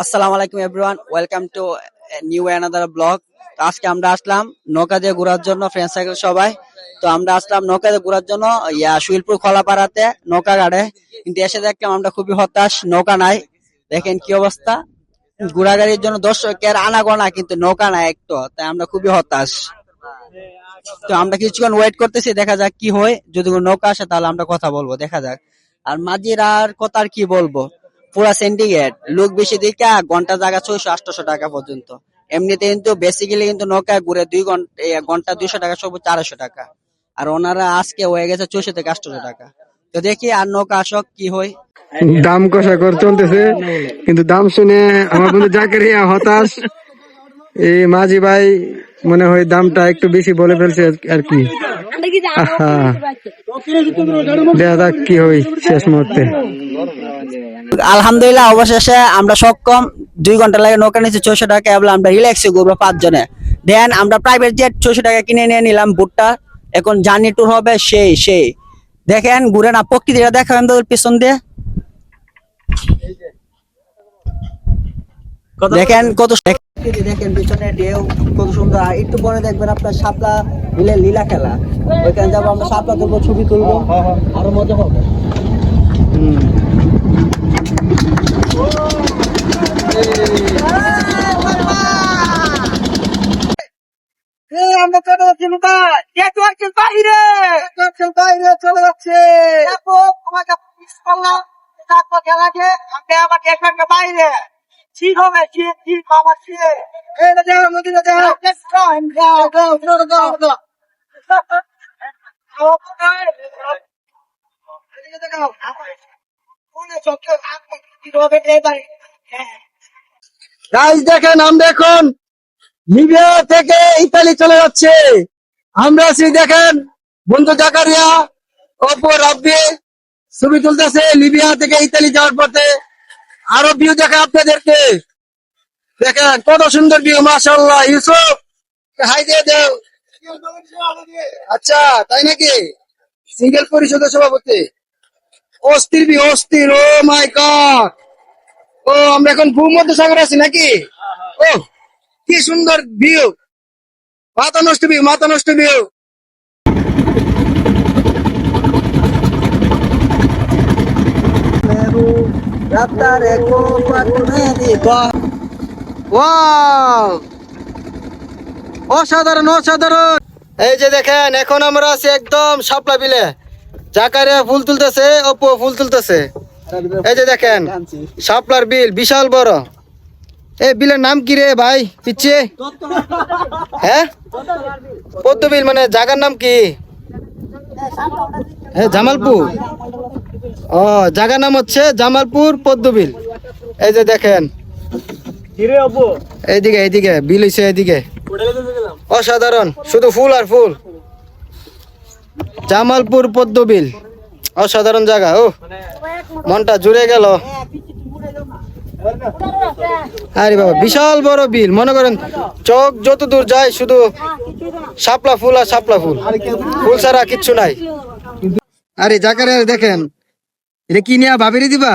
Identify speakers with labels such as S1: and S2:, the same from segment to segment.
S1: আসসালামু আলাইকুম everyone, welcome to new another blog. আজকে আমরা আসলাম নৌকা দিয়ে ঘোরার জন্য, ফ্রেন্ড সার্কেল সবাই। তো আমরা আসলাম নৌকা দিয়ে ঘোরার জন্য শুইলপুর খোলাপাড়াতে নৌকা ঘাটে, কিন্তু এসে দেখলাম আমরা খুবই হতাশ, নৌকা নাই। দেখেন কি অবস্থা, ঘোরাগাড়ির জন্য দর্শকের আনাগোনা, কিন্তু নৌকা নাই একটু, তাই আমরা খুবই হতাশ। তো আমরা কিছুক্ষণ ওয়েট করতেছি, দেখা যাক কি হয়। যদি কোনো নৌকা আসে তাহলে আমরা কথা বলবো, দেখা যাক। আর মাঝিরার কথা আর কি বলবো, পুরা সিন্ডিকেট, লোক বেশি দিকে ঘন্টা জায়গা 600-800 টাকা পর্যন্ত। এমনিতে কিন্তু বেসিক্যালি কিন্তু নৌকায় ঘুরে 2 ঘন্টা 200 টাকা, সব 400 টাকা। আর ওনারা আজকে হয়ে গেছে 600 থেকে 800 টাকা। তো দেখি আর নৌকা আসক কি হয়।
S2: দাম কষাকর চলতেছে, কিন্তু দাম শুনে আমার বন্ধু জাকারিয়া হতাশ। এই মাঝি ভাই মনে হয় দামটা একটু বেশি বলে ফেলছে আর কি। দেখা যাক কি হয় শেষ মুহূর্তে।
S1: আলহামদুলিল্লাহ, অবশেষে আমরা সক্ষম। 2 ঘন্টা লাগে নৌকা নিচে 600 টাকা, এবং আমরা রিল্যাক্সে ঘুরবো 5 জনে। দেন আমরা প্রাইভেট জেট 600 টাকা কিনে নিয়ে নিলাম ভুট্টা। এখন জার্নি ট্যুর হবে সেই দেখেন, ঘুরে না প্রকৃতিটা দেখেন তো পিছন দিয়ে, দেখেন কত দেখেন পিছনে ঢেউ কত সুন্দর। আর একটু পরে দেখবেন আপনার শাপলা বিলের লীলা খেলা, ওইখানে যাবো আমরা, শাপলা তুলবো, ছবি তুলবো, আরো মজা হবে। আমরা চলে যাচ্ছি নৌকায়, নেটওয়ার্কের বাইরে, বাইরে চলে যাচ্ছে। তোমাকে মিস করলাম, তারপর খেলাকে আমি আবার নেটওয়ার্কের বাইরে। ঠিক হবে, ঠিক আমার ঠিক। এটা যাও, নদীটা যাও, let's go, go.
S2: গাইস দেখেন, আমরা এখন লিবিয়া থেকে ইতালি চলে যাচ্ছে। আমরা আছি, দেখেন বন্ধু জাকারিয়া, অপু, রাব্বি ছবি তুলতেছে লিবিয়া থেকে ইতালি যাওয়ার পথে। আরো ভিউ দেখা আপনাদেরকে, দেখেন কত সুন্দর ভিউ, মাশাআল্লাহ। ইউসুফ হাই দিয়ে দেও। আচ্ছা তাই নাকি, সিঙ্গেল পরিষদের সভাপতি। অস্থির ভিউ, অস্থির। ও মাই গড, ও আমরা এখন ভূমধ্য সাগর আছি নাকি। ও কি সুন্দর ভিউ, মাথা নষ্ট ভিউ, মাথা নষ্ট ভিউ। অসাধারণ, অসাধারণ। এই যে দেখেন, এখন আমরা আছি একদম শাপলা বিলে। জাকারিয়া ফুল তুলতেছে, অপু ফুল তুলতেছে। এই যে দেখেন শাপলার বিল, বিশাল বড়। এই বিলের নাম কি রে ভাই পিচ্ছে? হ্যাঁ, পদ্ম বিল, মানে জায়গার নাম কি? হ্যাঁ, জামালপুর। ও, জায়গার নাম হচ্ছে জামালপুর পদ্মবিল। এই যে দেখেন, এইদিকে এইদিকে বিল হইছে, এইদিকে অসাধারণ, শুধু ফুল আর ফুল। জামালপুর পদ্মবিল, অসাধারণ জায়গা। ও মনটা জুড়ে গেল। আরে বাবা, বিশাল বড় বিল, মনে করেন চোখ যত দূর যায় শুধু শাপলা ফুল আর শাপলা ফুল, ফুল ছাড়া কিচ্ছু নাই। আরে জাকারিয়া দেখেন, এটা কি নিয়ে ভাবিরে দিবা?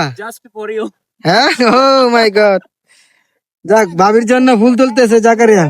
S2: হ্যাঁ, ও মাই গড। যাক, ভাবির জন্য ফুল তুলতেছে জাকারিয়া।